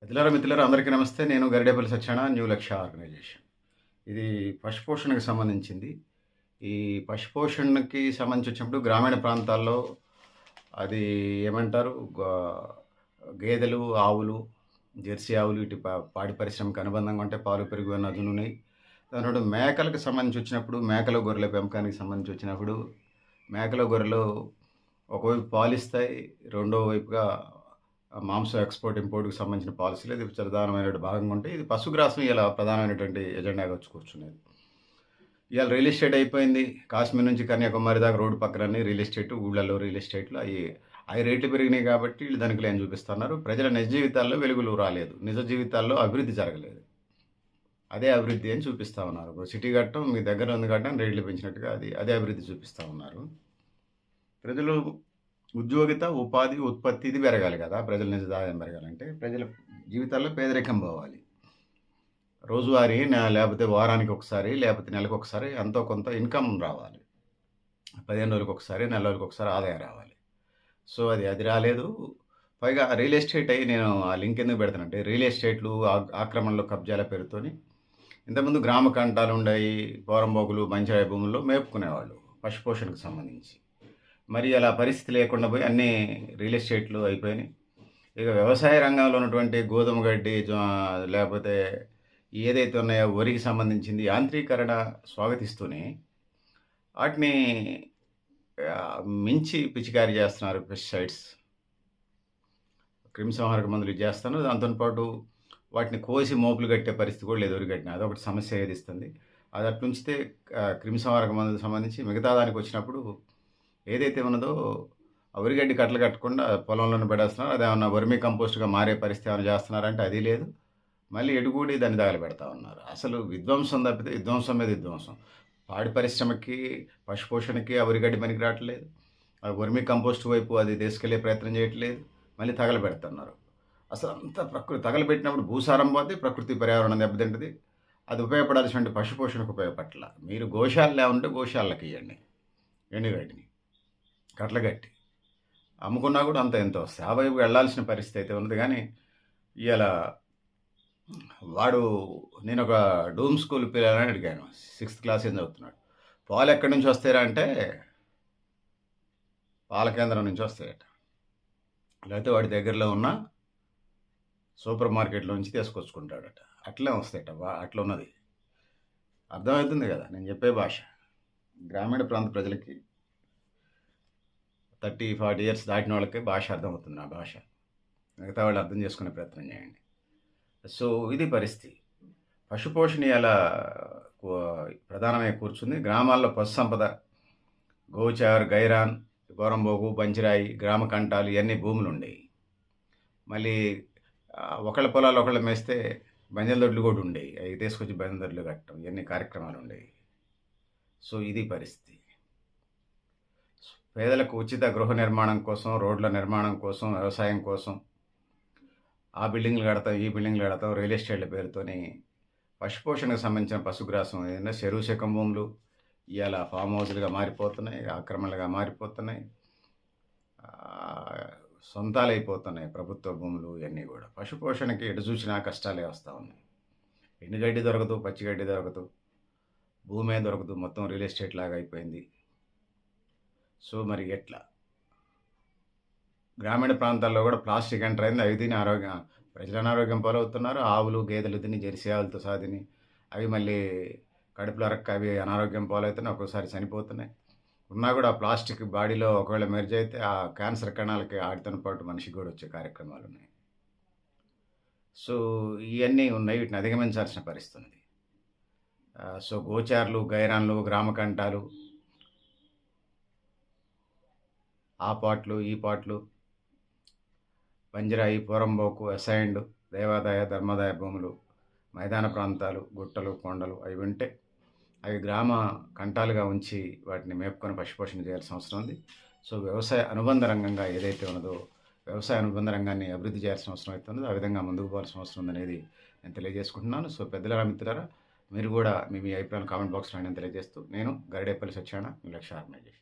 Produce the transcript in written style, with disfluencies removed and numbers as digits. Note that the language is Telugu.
మిత్రులారా అందరికీ నమస్తే. నేను గరిడేపల్లి సత్యనారాయణ న్యూ లక్ష్య ఆర్గనైజేషన్. ఇది పశుపోషణకు సంబంధించింది. ఈ పశుపోషణకి సంబంధించి వచ్చినప్పుడు గ్రామీణ ప్రాంతాల్లో అది ఏమంటారు గేదెలు, ఆవులు, జెర్సీ ఆవులు ఇటు పాడి పరిశ్రమకు అనుబంధంగా ఉంటే పాలు, పెరుగు, వెన్న, జున్నున్నాయి. దాని తోడు మేకలకు సంబంధించి వచ్చినప్పుడు మేకలు, గొర్రెల పెంపకానికి సంబంధించి వచ్చినప్పుడు మేకలు, గొర్రెలు ఒకవైపు పాలిస్తాయి. రెండో వైపుగా మాంసం ఎక్స్‌పోర్ట్, ఇంపోర్ట్‌కి సంబంధించిన పాలసీలు ఇది ప్రధానమైనటువంటి భాగంగా ఉంటే, ఇది పశుగ్రాసం ఇలా ప్రధానమైనటువంటి ఎజెండాగా వచ్చి కూర్చున్నది. ఇవాళ రియల్ ఎస్టేట్ అయిపోయింది. కాశ్మీర్ నుంచి కన్యాకుమారి దాకా రోడ్డు పక్కలన్నీ రియల్ ఎస్టేట్, ఊళ్ళల్లో రియల్ ఎస్టేట్‌లు అయి రేట్లు పెరిగినాయి కాబట్టి వీళ్ళు ధనికులని చూపిస్తున్నారు. ప్రజల నిజ జీవితాల్లో వెలుగులు రాలేదు. నిజ జీవితాల్లో అభివృద్ధి జరగలేదు. అదే అభివృద్ధి అని చూపిస్తా ఉన్నారు. ఇప్పుడు సిటీ కట్టడం మీ దగ్గర ఉంది కట్టడం రేట్లు పెంచినట్టుగా అదే అభివృద్ధి చూపిస్తా ఉన్నారు. ప్రజలు ఉద్యోగిత, ఉపాధి, ఉత్పత్తి ఇది పెరగాలి కదా! ప్రజల నిజ ఆదాయం పెరగాలంటే ప్రజల జీవితాల్లో పేదరికం పోవాలి. రోజువారీ లేకపోతే వారానికి ఒకసారి, లేకపోతే నెలకొకసారి ఎంతో కొంత ఇన్‌కమ్ రావాలి. 15 రోజులకొకసారి, నెల రోజులకొకసారి ఆదాయం రావాలి. సో, అది రాలేదు. పైగా రియల్ ఎస్టేట్ అయ్యి నేను ఆ లింక్ ఎందుకు పెడతానంటే, రియల్ ఎస్టేట్‌లు ఆక్రమణలు, కబ్జాల పేరుతోని ఇంతకుముందు గ్రామ కంటాలుండాయి. పోరంబోకులు, పంచాయతీ భూముల్లో మేపుకునేవాళ్ళు పశుపోషణకు సంబంధించి. మరి అలా పరిస్థితి లేకుండా పోయి అన్నీ రియల్ ఎస్టేట్లు అయిపోయినాయి. ఇక వ్యవసాయ రంగంలో ఉన్నటువంటి గోధుమ గడ్డి, లేకపోతే ఏదైతే ఉన్నాయో వరికి సంబంధించింది యాంత్రీకరణ స్వాగతిస్తూనే వాటిని మించి పిచికారీ చేస్తున్నారు. పెస్టిసైడ్స్, క్రిమిసంహారక మందులు చేస్తాను. దాంతో పాటు వాటిని కోసి మోపులు కట్టే పరిస్థితి కూడా లేదు వరిగట్టిన. అదొకటి సమస్య ఏదిస్తుంది. అది అట్లుంచితే క్రిమిసంహారక మందులకు సంబంధించి మిగతా దానికి వచ్చినప్పుడు ఏదైతే ఉన్నదో ఆ వరిగడ్డి కట్టలు కట్టకుండా పొలంలోనే పడేస్తున్నారు. అదేమన్నా వర్మీ కంపోస్ట్‌గా మారే పరిస్థితి ఏమైనా చేస్తున్నారంటే అది లేదు. మళ్ళీ ఎటుగూడి దాన్ని తగలబెడతా ఉన్నారు. అసలు విధ్వంసం తప్పితే విధ్వంసం మీద విధ్వంసం. పాడి పరిశ్రమకి, పశుపోషణకి ఆ వరిగడ్డి పనికి రావట్లేదు. ఆ వర్మీ కంపోస్ట్ వైపు అది తీసుకెళ్ళే ప్రయత్నం చేయట్లేదు. మళ్ళీ తగలబెడుతున్నారు. అసలంతా ప్రకృతి తగలబెట్టినప్పుడు భూసారం పోద్ది, ప్రకృతి పర్యావరణం దెబ్బతింటది. అది ఉపయోగపడాల్సినటువంటి పశుపోషణకు ఉపయోగపడట్ల. మీరు గోశాలలే ఉంటే గోశాలకియ్యండి ఎండుగడ్డిని. కట్టలు అమ్ముకున్నా కూడా అంత ఎంతో వస్తాయి. ఆ వైపు వెళ్ళాల్సిన పరిస్థితి అయితే ఉంది. కానీ ఇవాళ వాడు నేనొక డూమ్ స్కూల్ పిల్లని అడిగాను. 6th క్లాస్ ఏం చదువుతున్నాడు. పాలు ఎక్కడి నుంచి వస్తాయిరా అంటే పాల కేంద్రం నుంచి వస్తాయట. లేకపోతే వాడి దగ్గరలో ఉన్న సూపర్ మార్కెట్‌లో నుంచి తీసుకొచ్చుకుంటాడట. అట్లే వస్తాయట. అట్లా ఉన్నది. అర్థమవుతుంది కదా నేను చెప్పే భాష. గ్రామీణ ప్రాంత ప్రజలకి 30, 40 ఇయర్స్ దాటిన వాళ్ళకి భాష అర్థమవుతుంది నా భాష. మిగతా వాళ్ళు అర్థం చేసుకునే ప్రయత్నం చేయండి. సో, ఇది పరిస్థితి. పశుపోషణ ఇలా ప్రధానమై కూర్చుంది. గ్రామాల్లో పశు సంపద, గోచార్, గైరాన్, పోరంబోకు, పంచిరాయి, గ్రామ కంటాలు ఇవన్నీ భూములుండేవి. మళ్ళీ ఒకళ్ళ పొలాలు ఒకళ్ళు మేస్తే బంజల దొడ్లు కూడా ఉండేవి. అవి తీసుకొచ్చి బంజల దొడ్లు కట్టడం ఇవన్నీ కార్యక్రమాలు ఉండేవి. సో, ఇది పరిస్థితి. పేదలకు ఉచిత గృహ నిర్మాణం కోసం, రోడ్ల నిర్మాణం కోసం, వ్యవసాయం కోసం ఆ బిల్డింగ్లు కడతాం, ఈ బిల్డింగ్లు కడతాం, రియల్ ఎస్టేట్ల పేరుతోని పశుపోషణకు సంబంధించిన పశుగ్రాసం ఏదైనా చెరువు శకం భూములు ఇవాళ ఫామ్ హౌస్లుగా మారిపోతున్నాయి, ఆక్రమణలుగా మారిపోతున్నాయి, సొంతాలైపోతున్నాయి ప్రభుత్వ భూములు ఇవన్నీ కూడా. పశుపోషణకి ఎటు చూసినా కష్టాలే వస్తూ ఉన్నాయి. ఎండుగడ్డి దొరకదు, పచ్చిగడ్డి దొరకదు, భూమే దొరకదు, మొత్తం రియల్ ఎస్టేట్ లాగా అయిపోయింది. సో, మరి ఎట్లా? గ్రామీణ ప్రాంతాల్లో కూడా ప్లాస్టిక్ ఎంటర్ అయింది. అవి తిని ప్రజలు అనారోగ్యం పాలవుతున్నారు. ఆవులు, గేదెలు తిని, జెర్సీ ఆవులతో సహా తిని అవి మళ్ళీ కడుపులో అరక్క అవి అనారోగ్యం పాలవుతున్నాయి. ఒక్కోసారి చనిపోతున్నాయి. ఉన్నా కూడా ఆ ప్లాస్టిక్ బాడీలో ఒకవేళ మెర్జ్ అయితే ఆ క్యాన్సర్ కణాలకి ఆటితో పాటు మనిషికి కూడా వచ్చే కార్యక్రమాలు ఉన్నాయి. సో, ఇవన్నీ ఉన్నాయి. వీటిని అధిగమించాల్సిన పరిస్థితి ఉంది. సో, గోచార్లు, గైరాన్లు, గ్రామ కంటాలు, ఆ పాటలు, ఈ పాటలు, బంజరాయి, పోరంబోకు, అసైన్డ్, దేవాదాయ, ధర్మాదాయ భూములు, మైదాన ప్రాంతాలు, గుట్టలు, కొండలు అవి ఉంటే అవి గ్రామ కంటాలుగా ఉంచి వాటిని మేపుకొని పశుపోషణ చేయాల్సిన అవసరం ఉంది. సో, వ్యవసాయ అనుబంధ రంగంగా ఏదైతే ఉన్నదో వ్యవసాయ అనుబంధ రంగాన్ని అభివృద్ధి చేయాల్సిన అవసరం అయితే ఉన్నదో ఆ విధంగా ముందుకు పోవాల్సిన అవసరం ఉందనేది నేను తెలియజేసుకుంటున్నాను. సో, పెద్దలారా, మిత్రులారా, మీరు కూడా మీ అభిప్రాయాలు కామెంట్ బాక్స్లో నేను తెలియజేస్తూ నేను గరిడేపల్లి సత్యనారాయణ, మీ లక్ష్య ఆర్గనైజేషన్.